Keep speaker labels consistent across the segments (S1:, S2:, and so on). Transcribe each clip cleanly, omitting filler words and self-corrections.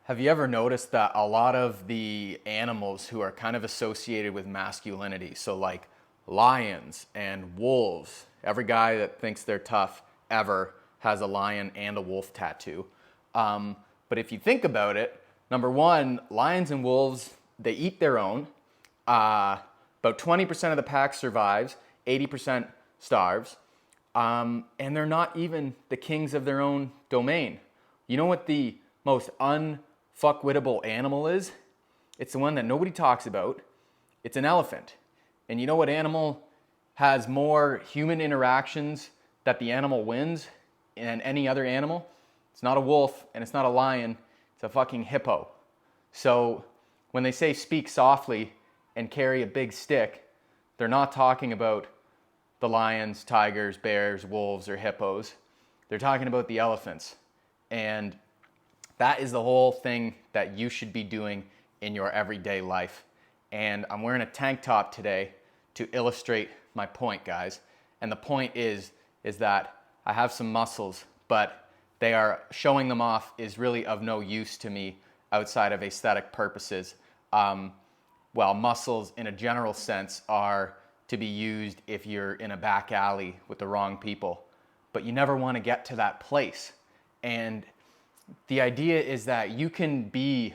S1: Have you ever noticed that a lot of the animals who are kind of associated with masculinity, so like lions and wolves, every guy that thinks they're tough ever has a lion and a wolf tattoo. But if you think about it, number one, lions and wolves, they eat their own. About 20% of the pack survives, 80% starves. And they're not even the kings of their own domain. You know what the most unfuckwittable animal is? It's the one that nobody talks about. It's an elephant. And you know what animal has more human interactions that the animal wins than any other animal? It's not a wolf and it's not a lion. It's a fucking hippo. So when they say speak softly and carry a big stick, they're not talking about the lions, tigers, bears, wolves, or hippos. They're talking about the elephants. And that is the whole thing that you should be doing in your everyday life. And I'm wearing a tank top today to illustrate my point, guys. And the point is that I have some muscles, but they are showing them off is really of no use to me outside of aesthetic purposes. While muscles in a general sense are to be used if you're in a back alley with the wrong people. But you never want to get to that place. And the idea is that you can be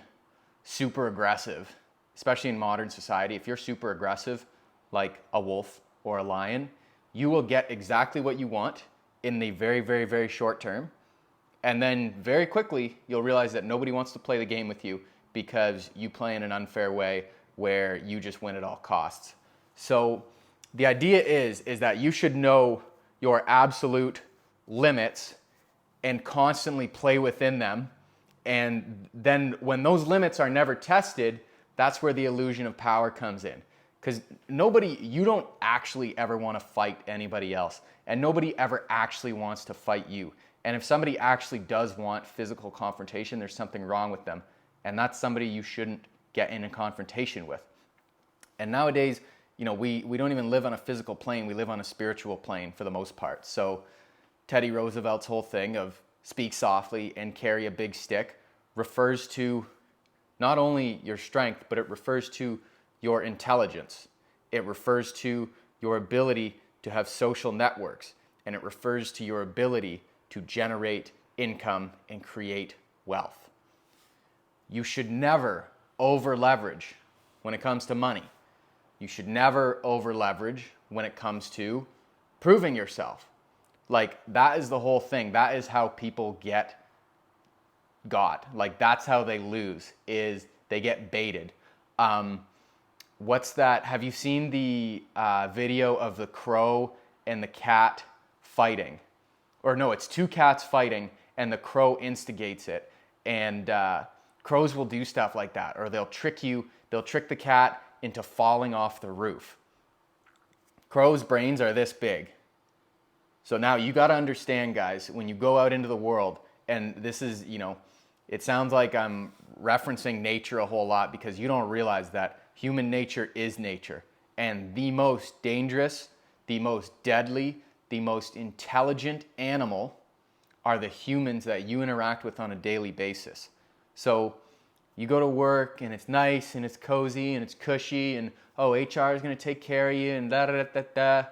S1: super aggressive, especially in modern society. If you're super aggressive, like a wolf or a lion, you will get exactly what you want in the very, very, very short term. And then very quickly, you'll realize that nobody wants to play the game with you because you play in an unfair way where you just win at all costs. So the idea is that you should know your absolute limits and constantly play within them. And then when those limits are never tested, that's where the illusion of power comes in. Because you don't actually ever want to fight anybody else. And nobody ever actually wants to fight you. And if somebody actually does want physical confrontation, there's something wrong with them. And that's somebody you shouldn't get in a confrontation with. And nowadays, we don't even live on a physical plane. We live on a spiritual plane for the most part. So Teddy Roosevelt's whole thing of speak softly and carry a big stick refers to not only your strength, but it refers to your intelligence. It refers to your ability to have social networks. And it refers to your ability to generate income and create wealth. You should never over leverage when it comes to money. You should never over leverage when it comes to proving yourself. Like, that is the whole thing. That is how people got. Like, that's how they lose, is they get baited. What's that? Have you seen the video of the crow and the cat fighting? Or no, it's two cats fighting and the crow instigates it. And crows will do stuff like that. Or they'll trick the cat into falling off the roof. Crows' brains are this big. So now you got to understand, guys, when you go out into the world, and this is, it sounds like I'm referencing nature a whole lot because you don't realize that human nature is nature. And the most dangerous, the most deadly, the most intelligent animal are the humans that you interact with on a daily basis. So you go to work and it's nice and it's cozy and it's cushy and, HR is going to take care of you and da-da-da-da-da.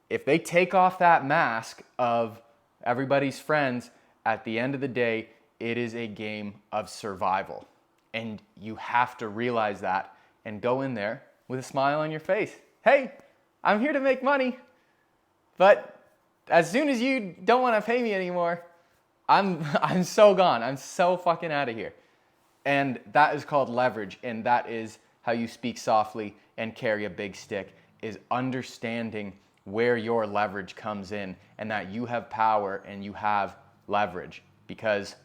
S1: If they take off that mask of everybody's friends, at the end of the day, it is a game of survival. And you have to realize that and go in there with a smile on your face. Hey, I'm here to make money. But as soon as you don't want to pay me anymore, I'm so gone. I'm so fucking out of here. And that is called leverage. And that is how you speak softly and carry a big stick, is understanding where your leverage comes in and that you have power and you have leverage. Because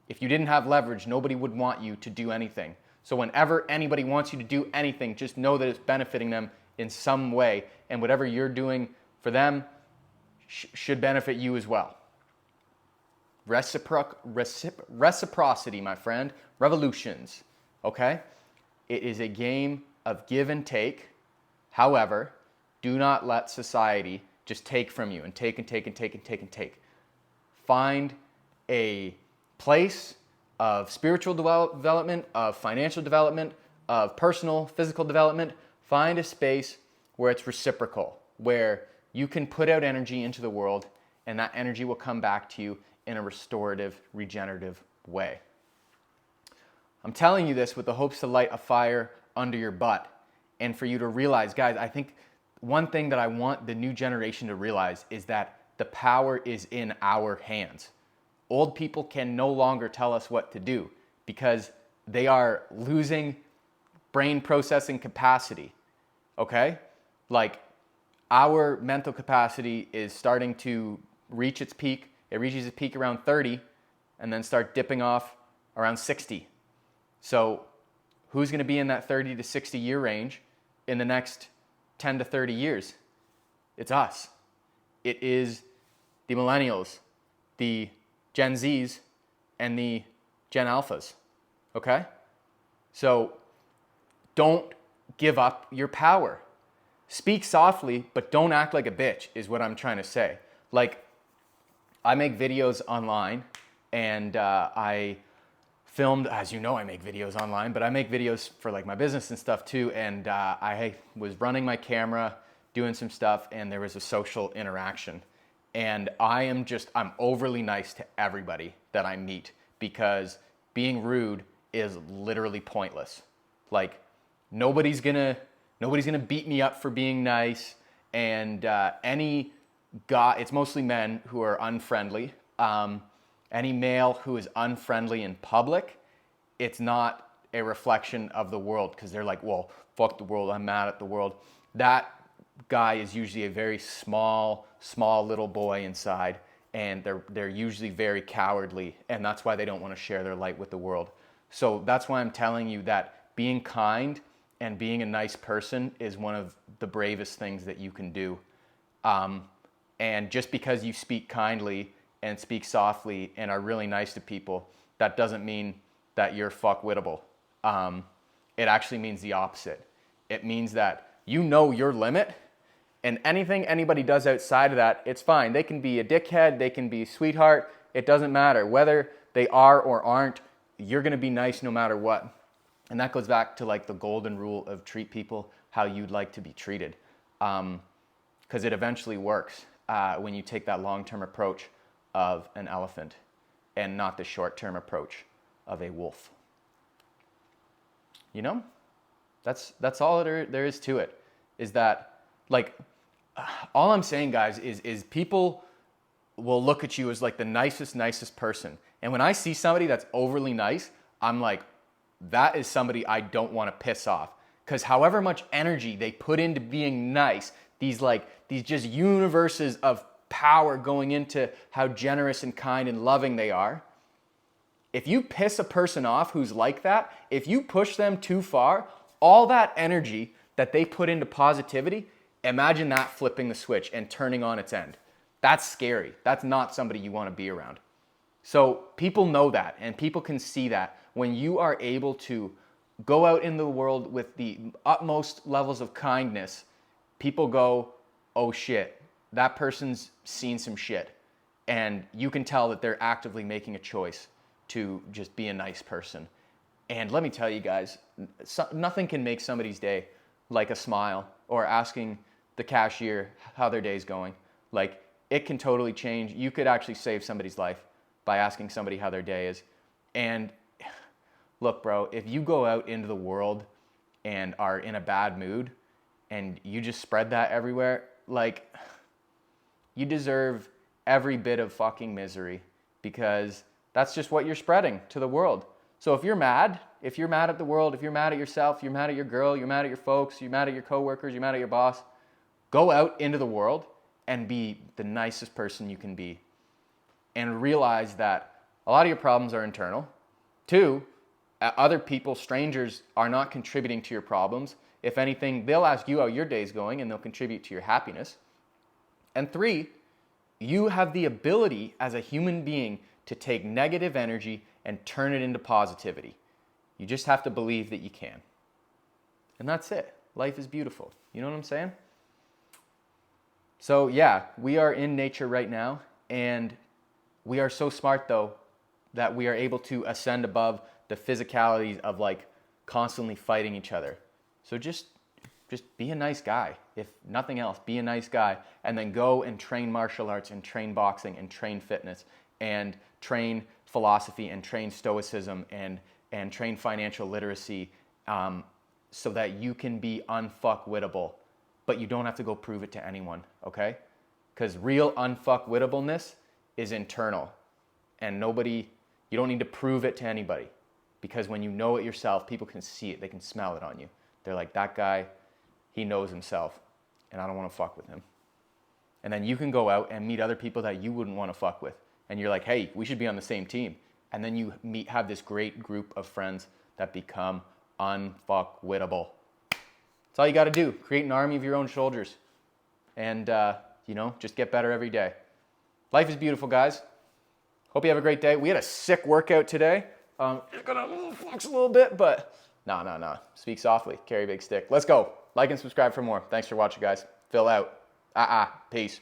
S1: if you didn't have leverage, nobody would want you to do anything. So whenever anybody wants you to do anything, just know that it's benefiting them in some way. And whatever you're doing for them should benefit you as well. Reciprocity, my friend. Revolutions. Okay? It is a game of give and take. However, do not let society just take from you and take and take and take and take and take. Find a place, of spiritual development, of financial development, of personal, physical development. Find a space where it's reciprocal, where you can put out energy into the world and that energy will come back to you in a restorative, regenerative way. I'm telling you this with the hopes to light a fire under your butt and for you to realize, guys, I think one thing that I want the new generation to realize is that the power is in our hands. Old people can no longer tell us what to do because they are losing brain processing capacity, okay? Like, our mental capacity is starting to reach its peak. It reaches its peak around 30 and then start dipping off around 60. So who's going to be in that 30 to 60 year range in the next 10 to 30 years? It's us. It is the millennials, the Gen Zs, and the Gen Alphas, okay? So don't give up your power. Speak softly, but don't act like a bitch is what I'm trying to say. Like, I make videos online and I filmed, as you know, I make videos online, but I make videos for like my business and stuff too. And I was running my camera, doing some stuff, and there was a social interaction. And I'm overly nice to everybody that I meet because being rude is literally pointless. Like, nobody's gonna beat me up for being nice. And any guy, it's mostly men who are unfriendly. Any male who is unfriendly in public, it's not a reflection of the world because they're like, well, fuck the world, I'm mad at the world. That guy is usually a very small little boy inside, and they're usually very cowardly, and that's why they don't want to share their light with the world. So that's why I'm telling you that being kind and being a nice person is one of the bravest things that you can do. And just because you speak kindly and speak softly and are really nice to people, that doesn't mean that you're fuckwittable. It actually means the opposite. It means that you know your limit, and anything anybody does outside of that, it's fine. They can be a dickhead, they can be a sweetheart, it doesn't matter. Whether they are or aren't, you're gonna be nice no matter what. And that goes back to like the golden rule of treat people how you'd like to be treated. Because it eventually works when you take that long-term approach of an elephant and not the short-term approach of a wolf. You know? That's all there is to it. Is that, like, all I'm saying, guys, is people will look at you as like the nicest person. And when I see somebody that's overly nice, I'm like, that is somebody I don't want to piss off. Because however much energy they put into being nice, these just universes of power going into how generous and kind and loving they are. If you piss a person off who's like that, if you push them too far, all that energy that they put into positivity, imagine that flipping the switch and turning on its end. That's scary. That's not somebody you want to be around. So people know that, and people can see that when you are able to go out in the world with the utmost levels of kindness, people go, oh shit, that person's seen some shit. And you can tell that they're actively making a choice to just be a nice person. And let me tell you guys, nothing can make somebody's day like a smile or asking the cashier how their day's going. Like, it can totally change. You could actually save somebody's life by asking somebody how their day is. And look, bro, if you go out into the world and are in a bad mood and you just spread that everywhere, like, you deserve every bit of fucking misery because that's just what you're spreading to the world. So if you're mad at the world, if you're mad at yourself, you're mad at your girl, you're mad at your folks, you're mad at your coworkers, you're mad at your boss, go out into the world and be the nicest person you can be. And realize that a lot of your problems are internal. 2, other people, strangers, are not contributing to your problems. If anything, they'll ask you how your day's going and they'll contribute to your happiness. And 3, you have the ability as a human being to take negative energy and turn it into positivity. You just have to believe that you can. And that's it. Life is beautiful. You know what I'm saying? So yeah, we are in nature right now, and we are so smart though that we are able to ascend above the physicalities of like constantly fighting each other. So just be a nice guy. If nothing else, be a nice guy, and then go and train martial arts and train boxing and train fitness and train philosophy and train stoicism and train financial literacy, so that you can be unfuckwittable, but you don't have to go prove it to anyone, okay? Because real unfuckwittableness is internal, and you don't need to prove it to anybody, because when you know it yourself, people can see it, they can smell it on you. They're like, that guy, he knows himself, and I don't want to fuck with him. And then you can go out and meet other people that you wouldn't want to fuck with, and you're like, hey, we should be on the same team. And then you have this great group of friends that become unfuckwittable. That's all you got to do. Create an army of your own soldiers, and just get better every day. Life is beautiful, guys. Hope you have a great day. We had a sick workout today. It's gonna flex a little bit, but no. Speak softly, carry a big stick. Let's go. Like and subscribe for more. Thanks for watching, guys. Phil out. Peace.